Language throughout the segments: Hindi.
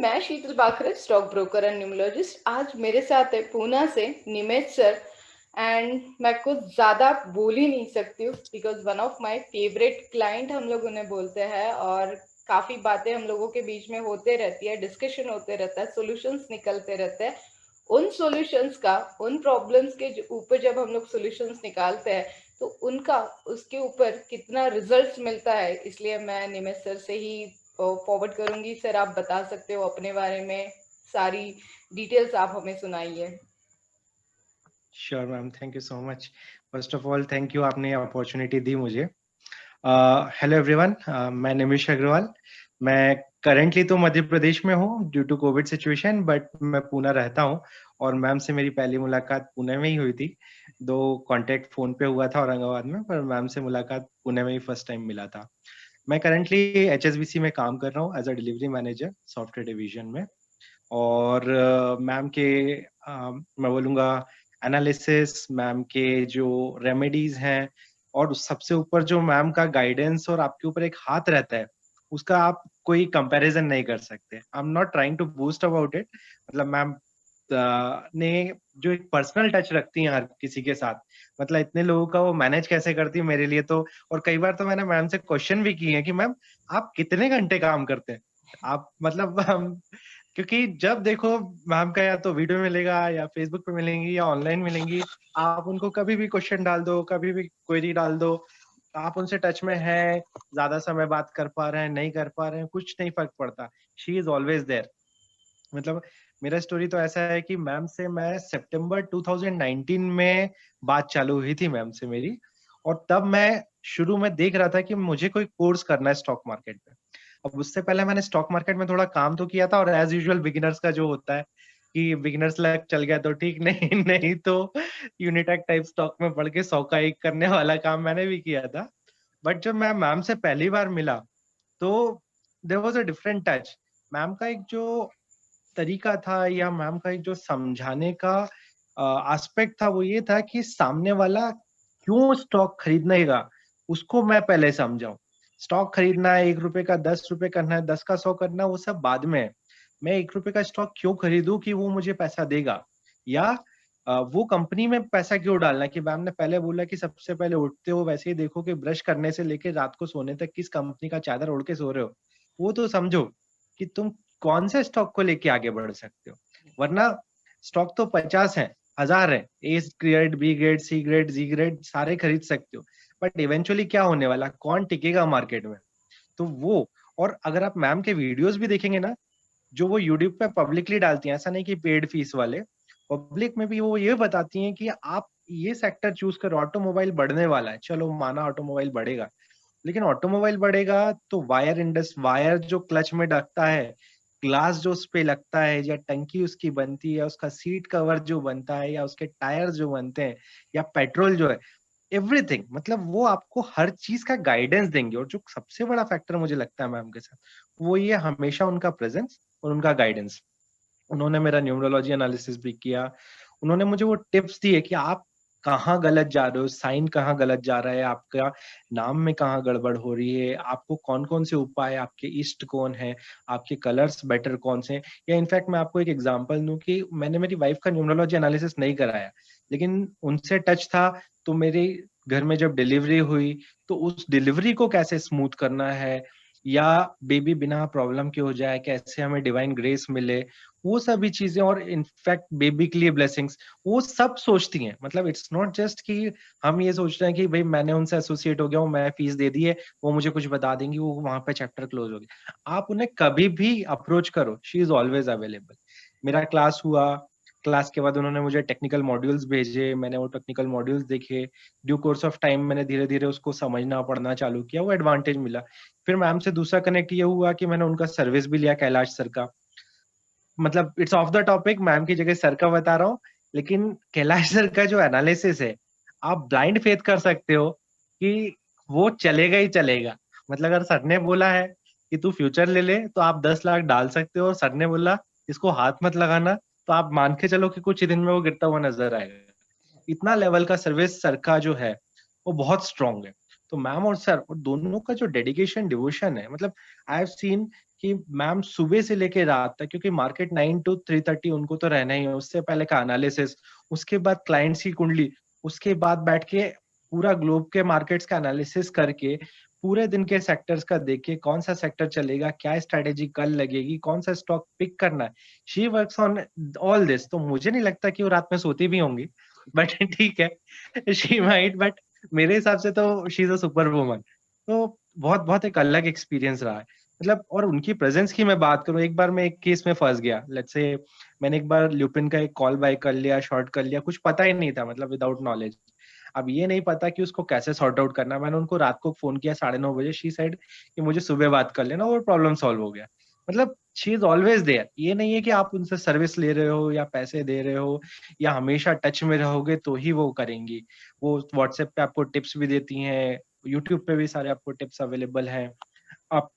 मैं शीतल बाखरे, स्टॉक ब्रोकर एंड न्यूमरोलॉजिस्ट। आज मेरे साथ है पूना से निमेश सर। एंड मैं कुछ ज़्यादा बोल ही नहीं सकती हूँ because one of my favourite client हम लोग उन्हें बोलते हैं। और काफ़ी बातें हम लोगों के बीच में होते रहती है, डिस्कशन होते रहता है, सॉल्यूशंस निकलते रहते हैं। उन सॉल्यूशंस का, उन प्रॉब्लम्स के ऊपर जब हम लोग सॉल्यूशंस निकालते हैं तो उनका उसके ऊपर कितना रिजल्ट्स मिलता है, इसलिए मैं निमेश सर से ही फॉरवर्ड करूंगी। सर आप बता सकते हो अपने बारे में, सारी डिटेल्स आप हमें सुनाइए। Sure ma'am, thank you so much. First of all thank you, आपने ये अपॉर्चुनिटी दी मुझे। हेलो एवरीवन, मैं निमिष अग्रवाल। मैं करेंटली तो मध्य प्रदेश में हूँ due to COVID situation, but मैं पुणे रहता हूँ। और मैम से मेरी पहली मुलाकात पुणे में ही हुई थी। दो कांटेक्ट फोन पे हुआ था औरंगाबाद में, पर मैम से मुलाकात पुणे में ही फर्स्ट टाइम मिला था। मैं करेंटली HSBC में काम कर रहा हूँ as a delivery manager software division में। और मैम के मैं बोलूँगा एनालिसिस, मैम के जो रेमेडीज हैं, और सबसे ऊपर जो मैम का गाइडेंस और आपके ऊपर एक हाथ रहता है, उसका आप कोई कंपैरिजन नहीं कर सकते। I am not trying to boost about it. मतलब मैम ने जो एक पर्सनल टच रखती हैं हर किसी के साथ, मतलब इतने लोगों का वो मैनेज कैसे करती है मेरे लिए तो। और कई बार तो मैंने मैम से क्वेश्चन भी किए हैं कि मैम आप कितने घंटे काम करते हैं आप, मतलब हम, क्योंकि जब देखो मैम का या तो वीडियो मिलेगा या फेसबुक पे मिलेंगी या ऑनलाइन मिलेंगी, आप उनको कभी भी क्वेश्चन डाल दो, कभी भी क्वेरी डाल दो, आप उनसे टच में है, ज्यादा समय बात कर पा रहे हैं नहीं कर पा रहे हैं, कुछ नहीं फर्क पड़ता। She is always there. मतलब मेरा स्टोरी तो ऐसा है कि मैम से मैं सितंबर 2019 में बात चालू हुई थी मैम से मेरी। और तब मैं शुरू में देख रहा था कि मुझे कोई कोर्स करना है स्टॉक मार्केट में। अब उससे पहले मैंने स्टॉक मार्केट में थोड़ा काम तो किया था, और एज यूजुअल बिगिनर्स का जो होता है कि बिगिनर्स लक चल गया तो ठीक, नहीं नहीं तो यूनिटेक टाइप स्टॉक में पढ़ के 100 का एक करने वाला काम मैंने भी किया था। बट जब मैं मैम से पहली बार मिला तो there was a different touch. Ma'am का एक जो तरीका था, या मैम का एक जो समझाने का एस्पेक्ट था, वो ये था कि सामने वाला क्यों स्टॉक खरीदनेगा, उसको मैं पहले समझाऊं। स्टॉक खरीदना है, 1 रुपए का 10 रुपए करना है, 10 का 100 करना है, वो सब बाद में है। मैं 1 रुपए का स्टॉक क्यों खरीदूं कि वो मुझे पैसा देगा, या वो कंपनी में पैसा क्यों डालना। कि मैम ने पहले बोला कि सबसे पहले उठते हो वैसे ही देखो कि ब्रश करने से लेके रात को सोने तक किस कंपनी का चादर ओढ़ के सो रहे हो, वो तो समझो कि तुम कौन से स्टॉक को लेके आगे बढ़ सकते हो। वरना स्टॉक तो 50 है, 1000 है, A grade, B grade, C grade, G grade, सारे खरीद सकते हो। बट इवेंचुअली क्या होने वाला, कौन टिकेगा मार्केट में, तो वो। और अगर आप मैम के वीडियोस भी देखेंगे ना, जो वो यूट्यूब पे पब्लिकली डालती हैं, ऐसा नहीं कि पेड फीस वाले, पब्लिक में भी वो ये बताती हैं कि आप ये सेक्टर चूज करो। ऑटोमोबाइल बढ़ने वाला है, चलो माना ऑटोमोबाइल बढ़ेगा, लेकिन ऑटोमोबाइल बढ़ेगा तो वायर वायर जो क्लच में लगता है, ग्लास जो उस पे लगता है, या टंकी उसकी बनती है, उसका सीट कवर जो बनता है, या उसके टायर जो बनते हैं, या पेट्रोल जो है, एवरीथिंग, मतलब वो आपको हर चीज का गाइडेंस देंगे। और जो सबसे बड़ा फैक्टर मुझे लगता है मैम के साथ, वो ये हमेशा उनका प्रेजेंस और उनका गाइडेंस। उन्होंने मेरा न्यूमरोलॉजी एनालिसिस भी किया। उन्होंने मुझे वो टिप्स दिए कि आप कहाँ गलत जा रहे हो, साइन कहाँ गलत जा रहा है, आपका नाम में कहाँ गड़बड़ हो रही है, आपको कौन कौन से उपाय, आपके इष्ट कौन है, आपके कलर्स बेटर कौन से हैं। या इनफैक्ट मैं आपको एक एग्जांपल दूं कि मैंने मेरी वाइफ का न्यूमरोलॉजी एनालिसिस नहीं कराया, लेकिन उनसे टच था। तो मेरे घर में जब डिलीवरी हुई, तो उस डिलीवरी को कैसे स्मूथ करना है, या बेबी बिना प्रॉब्लम के हो जाए, कैसे हमें डिवाइन ग्रेस मिले, वो सभी चीजें, और इनफैक्ट बेबी के लिए ब्लेसिंग्स, वो सब सोचती हैं। मतलब इट्स नॉट जस्ट कि हम ये सोच रहे हैं कि भाई मैंने उनसे एसोसिएट हो गया हूँ, मैं फीस दे दी है, वो मुझे कुछ बता देंगी, वो वहां पे चैप्टर क्लोज हो गया। आप उन्हें कभी भी अप्रोच करो, शी इज ऑलवेज अवेलेबल। मेरा क्लास हुआ, क्लास के बाद उन्होंने मुझे टेक्निकल मॉड्यूल्स भेजे, मैंने वो टेक्निकल मॉड्यूल्स देखे। ड्यू कोर्स ऑफ टाइम मैंने धीरे धीरे उसको समझना पढ़ना चालू किया, वो एडवांटेज मिला। फिर मैम से दूसरा कनेक्ट ये हुआ कि मैंने उनका सर्विस भी लिया, कैलाश सर का। मतलब it's of the topic, ma'am की जगह सर का बता रहा हूँ, लेकिन कैलाश सर का जो एनालिसिस है, आप ब्लाइंड फेथ कर सकते हो कि वो चलेगा ही चलेगा। मतलब अगर सर ने बोला है कि तू फ्यूचर ले ले, तो आप 10 लाख डाल सकते हो, और सर ने बोला इसको हाथ मत लगाना, तो आप मान के चलो कि कुछ ही दिन में वो गिरता हुआ नजर आएगा। इतना लेवल का सर्विस सर का जो है, वो बहुत स्ट्रांग है। तो मैम और सर और दोनों का जो डेडिकेशन डिवोशन है, मतलब आई हैव सीन कि मैम सुबह से लेके रात तक, क्योंकि मार्केट 9 to 3:30 उनको तो रहना ही है, उससे पहले का एनालिसिस, उसके बाद क्लाइंट्स की कुंडली, उसके बाद बैठ के पूरा ग्लोब के मार्केट्स का एनालिसिस करके पूरे दिन के सेक्टर्स का देख के कौन सा सेक्टर चलेगा, क्या स्ट्रेटेजी कल लगेगी, कौन सा स्टॉक पिक करना है। She works on all this. तो मुझे नहीं लगता कि वो रात में सोती भी होंगी, बट ठीक है, शी माइट, बट मेरे हिसाब से तो she is a super woman. तो बहुत बहुत एक अलग एक्सपीरियंस रहा है। मतलब और उनकी प्रेजेंस की मैं बात करूं, एक बार मैं एक केस में फंस गया। लेट्स से मैंने एक बार ल्यूपिन का एक कॉल बाय कर लिया, शॉर्ट कर लिया, कुछ पता ही नहीं था, मतलब विदाउट नॉलेज। अब ये नहीं पता कि उसको कैसे सॉर्ट आउट करना है। मैंने उनको रात को फोन किया 9:30 बजे, शी सेड कि मुझे सुबह बात कर लेना, और प्रॉब्लम सॉल्व हो गया। मतलब शी इज ऑलवेज देयर। ये नहीं है कि आप उनसे सर्विस ले रहे हो या पैसे दे रहे हो या हमेशा टच में रहोगे तो ही वो करेंगी। वो व्हाट्सएप पे आपको टिप्स भी देती हैं, यूट्यूब पे भी सारे आपको टिप्स अवेलेबल हैं। आप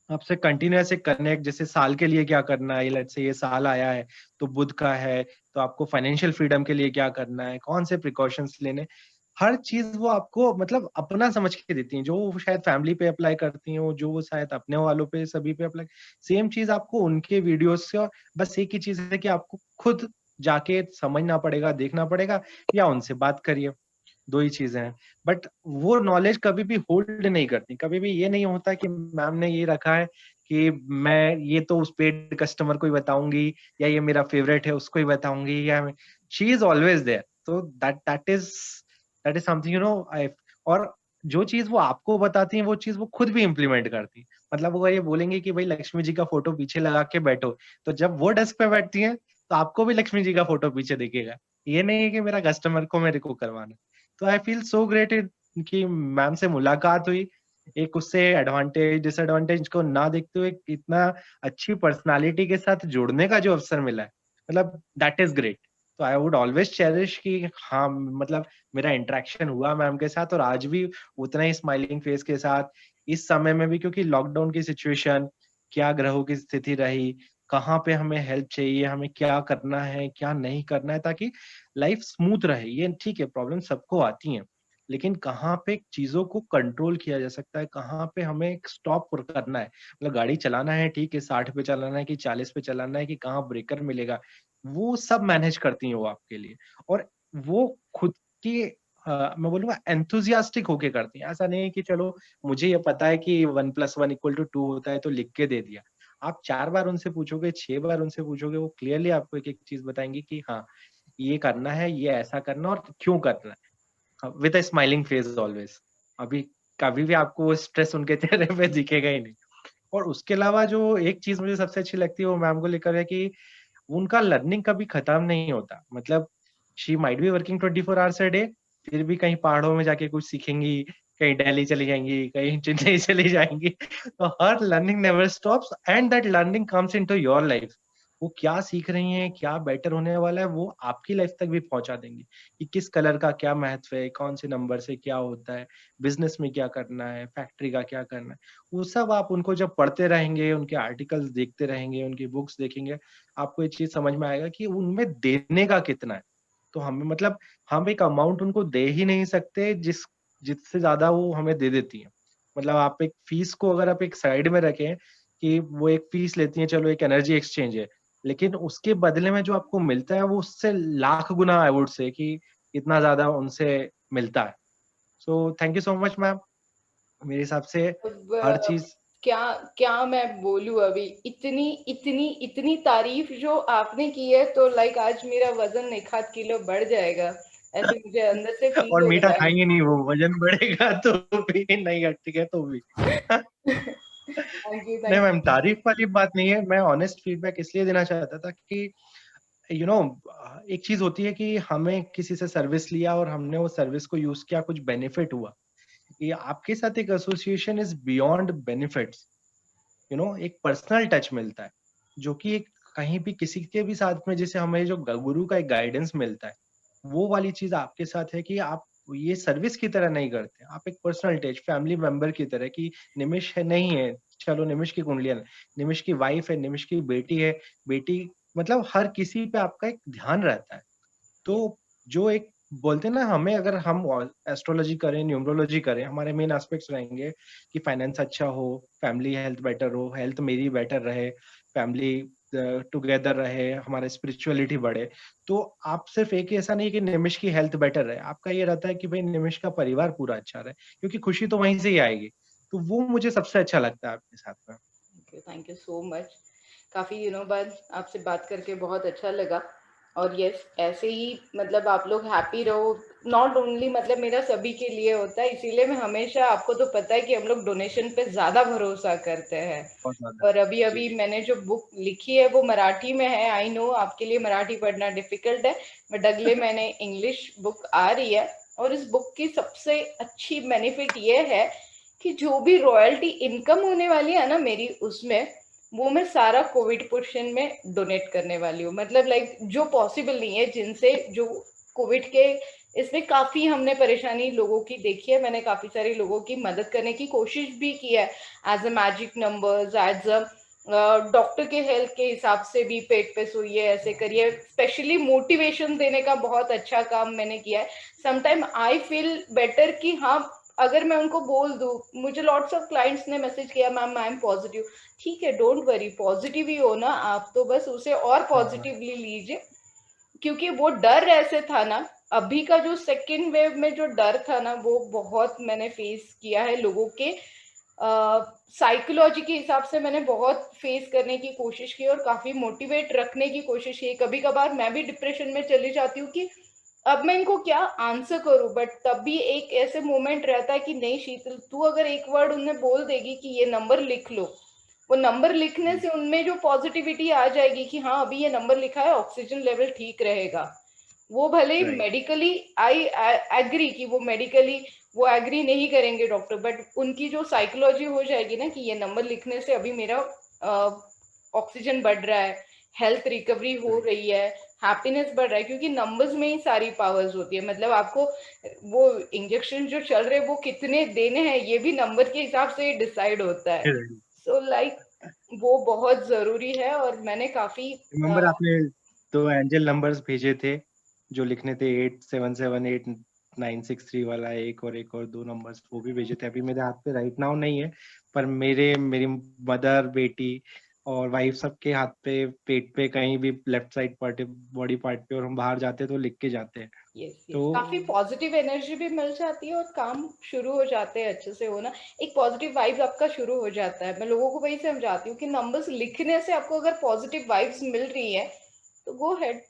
आपसे कंटिन्यूअस एक कनेक्ट, जैसे साल के लिए क्या करना है, लेट्स से ये साल आया है तो बुध का है, तो आपको फाइनेंशियल फ्रीडम के लिए क्या करना है, कौन से प्रिकॉशंस लेने, हर चीज वो आपको मतलब अपना समझ के देती हैं। जो वो शायद फैमिली पे अप्लाई करती हैं, जो वो शायद अपने वालों पे सभी पे अप्लाई, सेम चीज आपको उनके वीडियोस से। बस एक ही चीज है कि आपको खुद जाके समझना पड़ेगा, देखना पड़ेगा, या उनसे बात करिए। दो ही चीजें हैं। बट वो नॉलेज कभी भी होल्ड नहीं करती। कभी भी ये नहीं होता कि मैम ने ये रखा है कि मैं ये तो उस पेड कस्टमर को ही बताऊंगी, या ये मेरा फेवरेट है उसको ही बताऊंगी, या शी इज ऑलवेज देयर। तो दैट इज समथिंग, आई। और जो चीज वो आपको बताती है वो चीज वो खुद भी इम्प्लीमेंट करती है। मतलब वो ये बोलेंगे कि भाई लक्ष्मी जी का फोटो पीछे लगा के बैठो, तो जब वो डेस्क पे बैठती है तो आपको भी लक्ष्मी जी का फोटो पीछे दिखेगा। ये नहीं है कि मेरा कस्टमर को मेरे को करवाना। तो आई फील सो ग्रेट कि मैम से मुलाकात हुई, एक उससे एडवांटेज डिसएडवांटेज को ना देखते हुए इतना अच्छी पर्सनालिटी के साथ जुड़ने का जो अवसर मिला है, मतलब दैट इज ग्रेट। तो आई वुड ऑलवेज चेरिश कि हाँ, मतलब मेरा इंटरेक्शन हुआ मैम के साथ, और आज भी उतना ही स्माइलिंग फेस के साथ इस समय में भी, क्योंकि लॉकडाउन की सिचुएशन, क्या ग्रहों की स्थिति रही, कहाँ पे हमें हेल्प चाहिए, हमें क्या करना है क्या नहीं करना है, ताकि लाइफ स्मूथ रहे। ये ठीक है, प्रॉब्लम सबको आती हैं, लेकिन कहाँ पे चीजों को कंट्रोल किया जा सकता है, कहाँ पे हमें स्टॉप करना है। मतलब गाड़ी चलाना है ठीक है, 60 पे चलाना है कि 40 पे चलाना है, कि कहाँ ब्रेकर मिलेगा, वो सब मैनेज करती हैं वो आपके लिए। और वो खुद की मैं बोलूंगा एंथुजियास्टिक होके करती हैं। ऐसा नहीं है कि चलो मुझे ये पता है कि 1+1=2 होता है तो लिख के दे दिया। आप 4 बार उनसे पूछोगे, 6 बार उनसे पूछोगे, वो क्लियरली आपको एक-एक चीज़ बताएँगी कि हाँ, ये करना है, ये ऐसा करना और क्यों करना है। With a smiling face always. अभी कभी भी आपको वो स्ट्रेस उनके चेहरे पे दिखेगा ही नहीं। और उसके अलावा जो एक चीज़ मुझे सबसे अच्छी लगती है वो मैम को लेकर है कि उनका लर्निंग कभी खत्म नहीं होता। मतलब she might be working 24 hours a day, फिर भी कहीं पहाड़ों में जाके कुछ सीखेंगी, कहीं दिल्ली चली जाएँगी, कहीं चेन्नई चली जाएँगी। तो हर learning never stops and that learning comes into your life. वो क्या सीख रही हैं, क्या बेटर होने वाला है, वो आपकी लाइफ तक भी पहुँचा देंगी, कि किस कलर का क्या महत्व है, कौन से नंबर से क्या होता है, बिज़नेस में क्या करना है, फैक्ट्री का क्या करना है। वो सब आप उनको जब पढ़ते रहेंगे, उनके आर्टिकल्स देखते रहेंगे, उनकी बुक्स देखेंगे, आपको ये चीज़ समझ में आएगा कि उनमें देने का कितना है। तो हमें मतलब हम एक अमाउंट उनको दे ही नहीं सकते जिससे ज़्यादा वो हमें दे देती हैं। मतलब आप एक फीस को अगर आप एक साइड में रखें कि वो एक फीस लेती हैं, चलो एक एनर्जी एक्सचेंज है। लेकिन उसके बदले में जो आपको मिलता है वो उससे लाख गुना आई वुड से कि इतना ज़्यादा उनसे मिलता है। So thank you so much ma'am. मेरे हिसाब से अब हर चीज़ क्या क्या मैं बोलूं, अभी इतनी इतनी इतनी तारीफ जो आपने की है, तो लाइक आज मेरा वजन 1 आध किलो बढ़ जाएगा, ऐसे मुझे अंदर से फील और हो मीठा रहा खाएँगे नहीं, वो वज़न बढ़ेगा तो भी नहीं हटती है तो भी। है। थैंक यू, नहीं थैंक मैम, यू। तारीफ वाली बात नहीं है। मैं ऑनेस्ट फीडबैक इसलिए देना चाहता था कि यू नो एक चीज होती है कि हमें किसी से सर्विस लिया और हमने वो सर्विस को यूज किया, कुछ बेनिफिट हुआ। ये आपके साथ एक एसोसिएशन इज बियॉन्ड बेनिफिट्स। एक पर्सनल टच मिलता है, जो कि एक कहीं भी किसी के भी साथ में, जैसे हमें जो गुरु का एक गाइडेंस मिलता है, वो वाली चीज आपके साथ है कि आप ये सर्विस की तरह नहीं करते, आप एक पर्सनल टच फैमिली मेंबर की तरह, कि निमिष है नहीं है, चलो निमिष की कुंडलियां, निमिष की वाइफ है, निमिष की बेटी है, बेटी, मतलब हर किसी पे आपका एक ध्यान रहता है। तो जो एक बोलते हैं ना, हमें अगर हम एस्ट्रोलॉजी करें, न्यूमरोलॉजी करें, हमारे मेन एस्पेक्ट्स रहेंगे कि फाइनेंस अच्छा हो, फैमिली हेल्थ बेटर हो, हेल्थ मेरी बेटर रहे, फैमिली टुगेदर रहे, हमारा स्पिरिचुअलिटी बढ़े। तो आप सिर्फ एक ही ऐसा नहीं कि निमिष की हेल्थ बेटर रहे, आपका ये रहता है कि भाई निमिष का परिवार पूरा अच्छा रहे, क्योंकि खुशी तो वहीं से ही आएगी। तो वो मुझे सबसे अच्छा लगता है आपके साथ में। Thank you so much. काफ़ी दिनों बाद आपसे बात करके बहुत अच्छा लगा। और यस, ऐसे ही मतलब आप लोग हैप्पी रहो, नॉट ओनली मतलब मेरा सभी के लिए होता है, इसीलिए मैं हमेशा, आपको तो पता है कि हम लोग डोनेशन पे ज़्यादा भरोसा करते हैं। बहुत ज्यादा। और अभी जी अभी जी। मैंने जो बुक लिखी है वो मराठी में है। आई नो आपके लिए मराठी पढ़ना डिफिकल्ट है, बट अगले महीने इंग्लिश बुक आ रही है। और इस बुक की सबसे अच्छी बेनिफिट ये है कि जो भी रॉयल्टी इनकम होने वाली है ना मेरी, उसमें वो मैं सारा कोविड पोर्शन में डोनेट करने वाली हूँ। मतलब लाइक जो पॉसिबल नहीं है, जिनसे जो कोविड के इसमें काफी हमने परेशानी लोगों की देखी है, मैंने काफी सारे लोगों की मदद करने की कोशिश भी की है, as a magic numbers, as a doctor के हेल्थ के हिसाब से भी, पेट पे सोइए, ऐसे करिए, स्पेशली मोटिवेशन देने का बहुत अच्छा काम मैंने किया है। समटाइम आई फील बेटर कि हाँ, अगर मैं उनको बोल दूं, मुझे लॉट्स ऑफ क्लाइंट्स ने मैसेज किया, मैम आई एम पॉजिटिव। ठीक है, डोंट वरी, पॉजिटिव ही हो ना आप, तो बस उसे और हाँ, पॉजिटिवली लीजिए। क्योंकि वो डर ऐसे था ना, अभी का जो सेकेंड वेव में जो डर था ना, वो बहुत मैंने फेस किया है लोगों के साइकोलॉजी के हिसाब से, मैंने बहुत फेस करने की कोशिश की और काफी मोटिवेट रखने की कोशिश की। कभी कभार मैं भी डिप्रेशन में चली जाती हूँ कि अब मैं इनको क्या आंसर करूं, बट तब भी एक ऐसे मोमेंट रहता है कि नहीं शीतल, तू अगर एक वर्ड उन्हें बोल देगी कि ये नंबर लिख लो, वो नंबर लिखने जी से उनमें जो पॉजिटिविटी आ जाएगी कि हाँ अभी ये नंबर लिखा है, ऑक्सीजन लेवल ठीक रहेगा। वो भले राइट। मेडिकली, आई एग्री कि वो मेडिकली वो एग्री नहीं करेंगे डॉक्टर, बट उनकी जो साइकोलॉजी हो जाएगी ना कि ये नंबर लिखने से अभी मेरा ऑक्सीजन बढ़ रहा है, हेल्थ रिकवरी हो राइट। रही है, हैप्पीनेस बढ़ रहा है, क्योंकि नंबर्स में ही सारी पावर्स होती है। मतलब आपको वो इंजेक्शन जो चल रहे हैं वो कितने देने हैं, ये भी नंबर के हिसाब से डिसाइड होता है। सो लाइक वो बहुत जरूरी है। और मैंने काफी रिमेम्बर आपने 2 एंजल नंबर्स भेजे थे जो लिखने थे, 8778 963 वाला, एक और 2 नंबर्स वो भी भेजे थे। अभी मेरे हाथ पे राइट नाउ नहीं है, पर मेरी मदर, बेटी और वाइफ सबके हाथ पे, पेट पे, कहीं भी left side part, body part पे, और हम बाहर जाते हैं तो लिख के जाते हैं। यस तो यस, काफी पॉजिटिव एनर्जी भी मिल जाती है और काम शुरू हो जाते हैं अच्छे से होना। एक पॉजिटिव वाइब्स आपका शुरू हो जाता है। मैं लोगों को वही समझाती हूँ कि नंबर्स लिखने से आपको अगर पॉजिटिव वाइब्स मिल रही है तो गो हेड।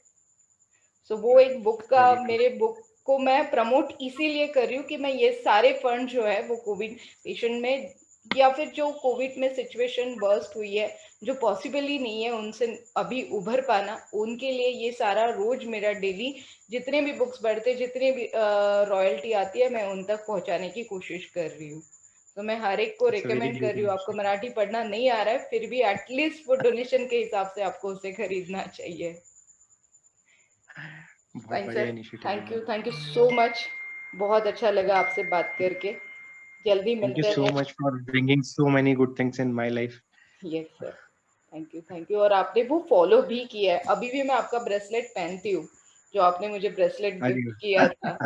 सो वो एक बुक का, वेरी ट्रू। मेरे बुक को मैं प्रमोट इसीलिए कर रही हूँ कि मैं ये सारे फंड जो है वो कोविड पेशेंट में, या फिर जो कोविड में सिचुएशन बर्स्ट हुई है, जो पॉसिबल ही नहीं है उनसे अभी उभर पाना, उनके लिए ये सारा रोज मेरा डेली जितने भी बुक्स बढ़ते, जितने भी रॉयल्टी आती है, मैं उन तक पहुंचाने की कोशिश कर रही हूँ। तो मैं हर एक को इट्स अ वेरी रिकमेंड कर ग्रेट रही हूँ, आपको इनिशिएटिव। मराठी पढ़ना नहीं आ रहा है फिर भी एटलीस्ट वो डोनेशन के हिसाब से आपको उसे खरीदना चाहिए। बहुत फाइन बढ़िया सर, इनिशिएटिव है। Thank you so much. बहुत अच्छा लगा आपसे बात करके। जल्दी थैंक यू मिलते हैं so next. Much for bringing so many good things in my life. Yes sir, thank you. और आपने वो फॉलो भी किया है, अभी भी मैं आपका ब्रेसलेट पहनती हूँ, जो आपने मुझे ब्रेसलेट अरे गिफ्ट किया था।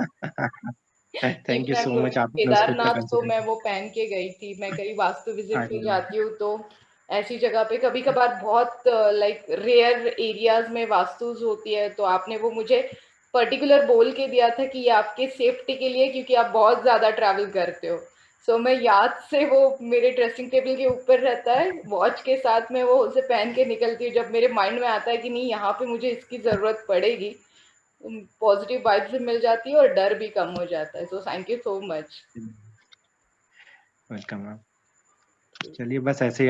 Thank you even so much, आपने उसको इतना केदारनाथ तो कंसीडर मैं किया। वो पहन के गई थी। मैं कहीं वास्तु विजिट पे अरे जाती हूँ तो ऐसी जगह पे कभी कभार बहुत लाइक रेयर एरियाज में वास्तुज होती है, तो आपने वो मुझे पर्टिकुलर बोल के दिया था कि ये आपके सेफ्टी के लिए, क्योंकि आप बहुत ज्यादा ट्रैवल करते हो। सो मैं याद से, वो मेरे ड्रेसिंग टेबल के ऊपर रहता है वॉच के साथ, में वो उसे पहन के निकलती हूँ जब मेरे माइंड में आता है कि नहीं यहाँ पे मुझे इसकी जरूरत पड़ेगी। पॉजिटिव वाइब्स भी मिल जाती है और डर भी कम हो जाता है। So thank you so much. Welcome ma'am. चलिए बस ऐसे ही